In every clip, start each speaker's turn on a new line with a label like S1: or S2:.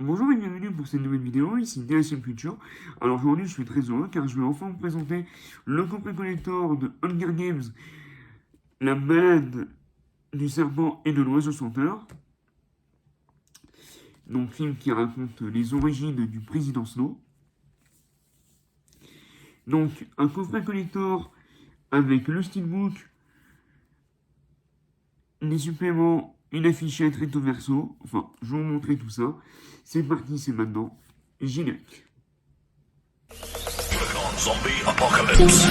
S1: Bonjour et bienvenue pour cette nouvelle vidéo, ici DSM Culture. Alors aujourd'hui je suis très heureux car je vais enfin vous présenter le coffret collector de Hunger Games, la balade du serpent et de l'oiseau chanteur. Donc film qui raconte les origines du président Snow. Donc un coffret collector avec le steelbook, des suppléments, une affichette recto verso. Enfin, je vais vous montrer tout ça. C'est parti, c'est maintenant. Générique.
S2: Zombie apocalypse.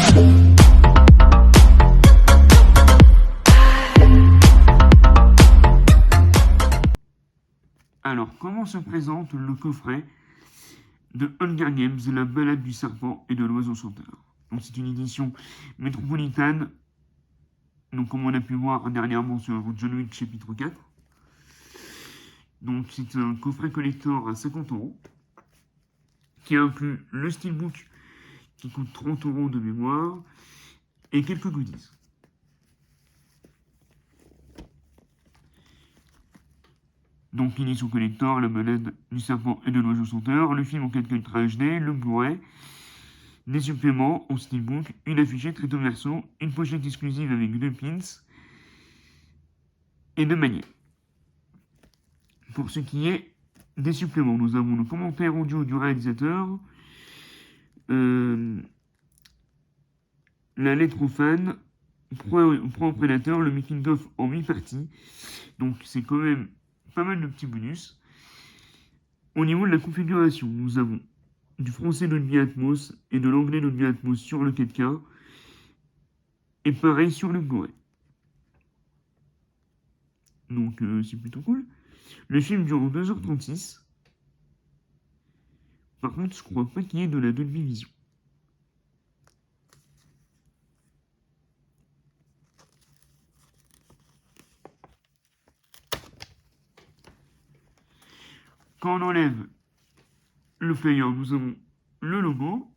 S1: Alors, comment se présente le coffret de Hunger Games, la balade du serpent et de l'oiseau chanteur? Donc, c'est une édition métropolitaine, donc comme on a pu voir dernièrement sur John Wick chapitre 4. Donc, c'est un coffret collector à 50 euros, qui inclut le steelbook qui coûte 30 euros de mémoire et quelques goodies. Donc, l'édition collector, la balade du serpent et de l'oiseau chanteur, le film en 4K Ultra HD, le Blu-ray, des suppléments en steelbook, une affichette recto verso, une pochette exclusive avec 2 pins et 2 manières. Pour ce qui est des suppléments, nous avons le commentaire audio du réalisateur, euh, la lettre aux fans, Pro Prédateur, le making of en 8 parties. Donc c'est quand même pas mal de petits bonus. Au niveau de la configuration, nous avons du français Dolby Atmos et de l'anglais Dolby Atmos sur le 4K. Et pareil sur le Blu-ray. Donc c'est plutôt cool. Le film dure 2h36. Par contre, je crois pas qu'il y ait de la Dolby Vision. Quand on enlève le flyer, nous avons le logo.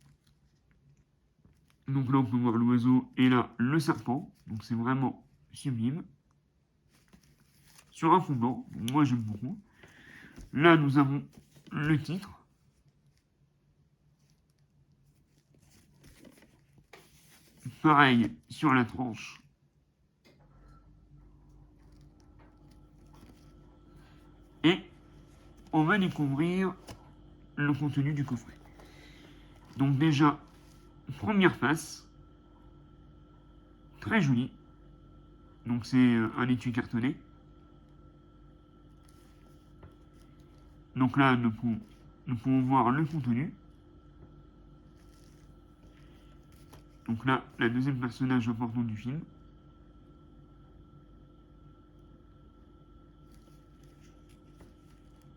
S1: Donc là, on peut voir l'oiseau et là, le serpent. Donc c'est vraiment sublime. Sur un fond blanc, moi j'aime beaucoup. Là, nous avons le titre. Pareil sur la tranche. Et on va découvrir le contenu du coffret. Donc déjà, première face, très jolie. Donc c'est un étui cartonné. Donc là, nous pouvons voir le contenu. Donc là, la deuxième personnage important du film.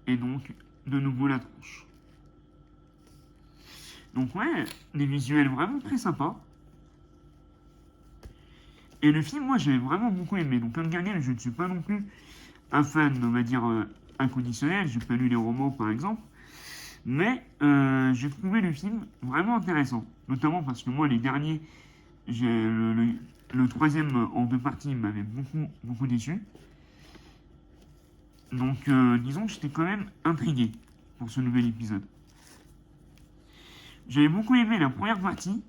S1: Et donc, de nouveau la tranche. Donc ouais, des visuels vraiment très sympas. Et le film, moi, j'ai vraiment beaucoup aimé. Donc Hunger Games, je ne suis pas non plus un fan, on va dire, inconditionnel. J'ai pas lu les romans, par exemple. Mais j'ai trouvé le film vraiment intéressant. Notamment parce que moi, les derniers, j'ai le troisième en 2 parties m'avait beaucoup déçu. Donc disons que j'étais quand même intrigué pour ce nouvel épisode. J'avais beaucoup aimé la première partie.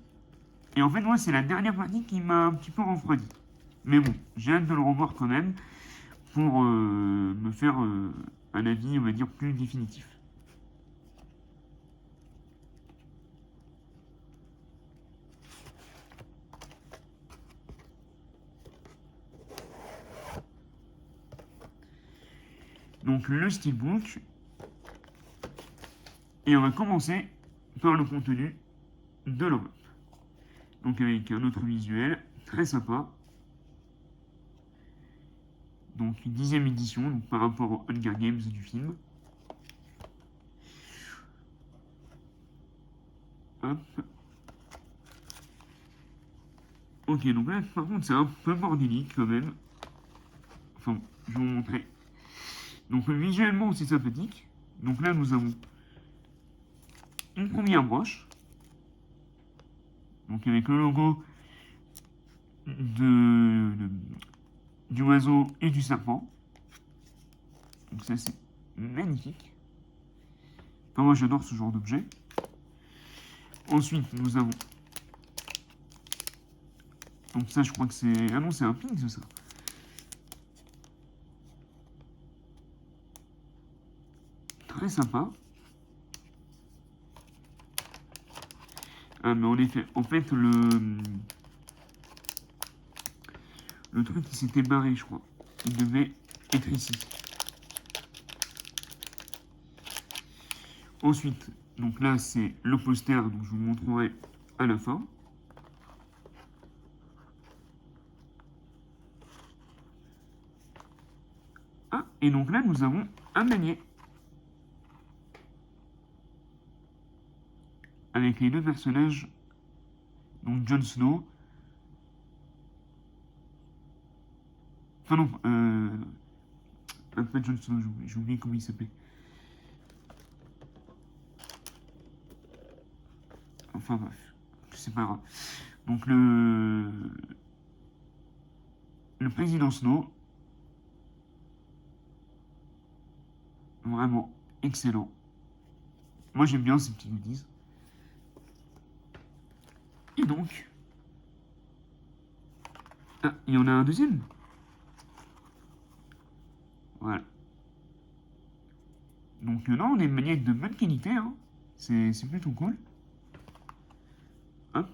S1: Et en fait, moi, c'est la dernière partie qui m'a un petit peu refroidi. Mais bon, j'ai hâte de le revoir quand même pour me faire un avis, on va dire, plus définitif. Donc le steelbook. Et on va commencer par le contenu de l'enveloppe. Donc avec un autre visuel très sympa. Donc 10e édition, donc par rapport au Hunger Games du film. Hop. Ok, donc là par contre c'est un peu bordélique quand même. Enfin, je vais vous montrer. Donc visuellement c'est sympathique. Donc là nous avons une première broche. Donc avec le logo du oiseau et du serpent. Donc ça c'est magnifique. Enfin, moi, j'adore ce genre d'objet. Ensuite, nous avons... Donc ça, je crois que c'est... Ah non, c'est un ping, ça. Très sympa. Ah, mais en fait, le truc, il s'était barré, je crois. Il devait être ici. Ensuite, donc là, c'est le poster, donc je vous le montrerai à la fin. Ah, et donc là, nous avons un manier. Avec les deux personnages, donc Jon Snow. Enfin non, pas Jon Snow, j'ai oublié comment il s'appelait. Enfin bref, c'est pas grave. Donc le président Snow, vraiment excellent. Moi j'aime bien ces petits goodies. Et donc, ah, il y en a un deuxième. Voilà. Donc non, on a une manette de bonne qualité, hein. C'est plutôt cool. Hop.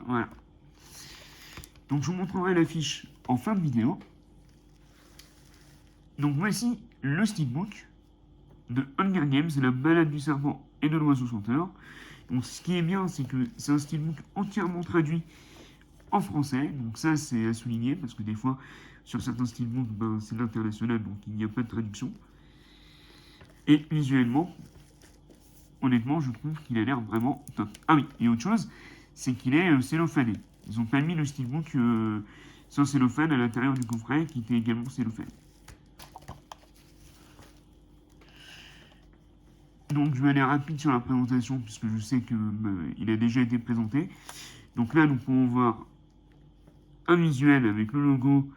S1: Voilà. Donc je vous montrerai l'affiche en fin de vidéo. Donc voici le steelbook de Hunger Games, la balade du serpent et de l'oiseau chanteur. Donc ce qui est bien, c'est que c'est un steelbook entièrement traduit en français. Donc ça, c'est à souligner, parce que des fois, sur certains steelbooks, ben, c'est l'international, donc il n'y a pas de traduction. Et visuellement, honnêtement, je trouve qu'il a l'air vraiment top. Ah oui, et autre chose, c'est qu'il est cellophané. Ils ont pas mis le steelbook sans cellophane à l'intérieur du coffret, qui était également cellophané. Donc je vais aller rapide sur la présentation, puisque je sais qu'il a déjà été présenté. Donc là, nous pouvons voir un visuel avec le logo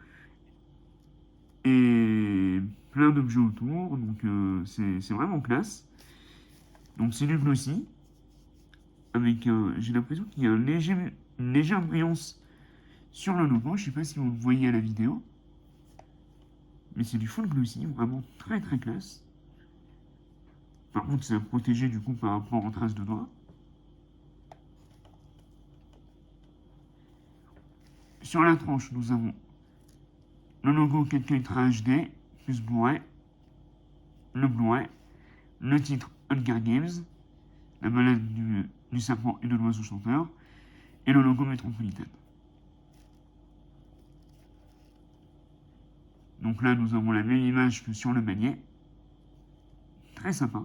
S1: et plein d'objets autour. Donc c'est vraiment classe. Donc c'est du glossy. Avec j'ai l'impression qu'il y a une légère brillance sur le logo. Je sais pas si vous le voyez à la vidéo. Mais c'est du full glossy, vraiment très très classe. Par contre, c'est à protéger du coup par rapport aux traces de doigts. Sur la tranche, nous avons le logo 4K Ultra HD, plus Blu-ray, le Blu-ray, le titre Hunger Games, la balade du serpent et de l'oiseau chanteur, et le logo Metropolitan. Donc là, nous avons la même image que sur le manier. Très sympa.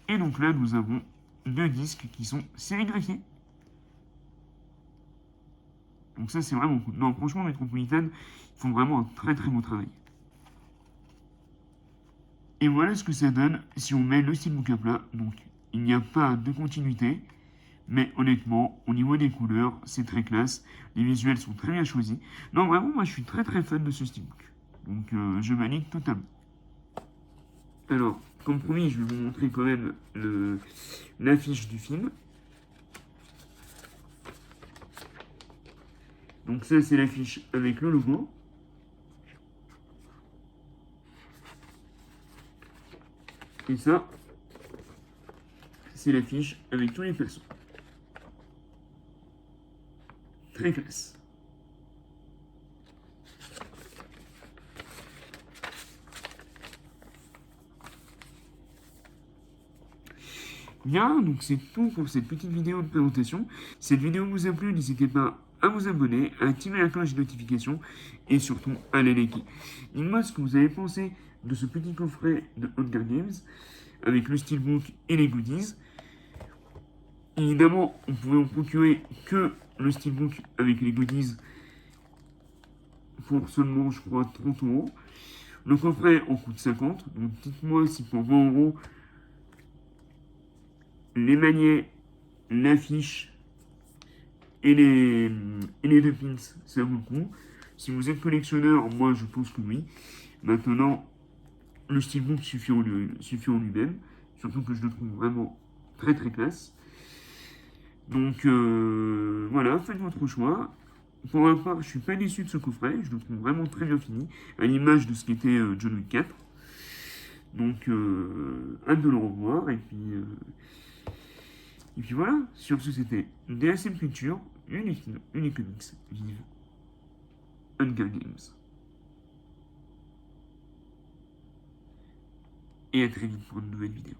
S1: Et donc là, nous avons deux disques qui sont sérigraphiés. Donc ça, c'est vraiment cool. Non, franchement, Metropolitan, ils font vraiment un très très beau travail. Et voilà ce que ça donne si on met le steelbook à plat. Donc, il n'y a pas de continuité. Mais honnêtement, au niveau des couleurs, c'est très classe. Les visuels sont très bien choisis. Non, vraiment, moi, je suis très très fan de ce steelbook. Donc, je m'aligne totalement. Alors, comme promis, je vais vous montrer quand même l'affiche du film. Donc ça, c'est l'affiche avec le logo. Et ça, c'est l'affiche avec tous les persos. Très classe. Bien, donc c'est tout pour cette petite vidéo de présentation. Si cette vidéo vous a plu, n'hésitez pas à vous abonner, à activer la cloche de notification et surtout à la liker. Dites-moi ce que vous avez pensé de ce petit coffret de Hunger Games avec le steelbook et les goodies. Évidemment, on pouvait en procurer que le steelbook avec les goodies pour seulement, je crois, 30 euros. Le coffret en coûte 50. Donc dites-moi si pour 20 euros, les magnets, l'affiche et les deux pins, ça vaut le coup. Si vous êtes collectionneur, moi je pense que oui. Maintenant, le steelbook suffit en lui-même. Surtout que je le trouve vraiment très très classe. Donc voilà, faites votre choix. Pour ma part, je suis pas déçu de ce coffret. Je le trouve vraiment très bien fini. À l'image de ce qu'était John Wick 4. Donc hâte de le revoir. Et puis voilà. Sur ce, c'était DSM Culture, Unique Comics, vive Hunger Games. Et à très vite pour une nouvelle vidéo.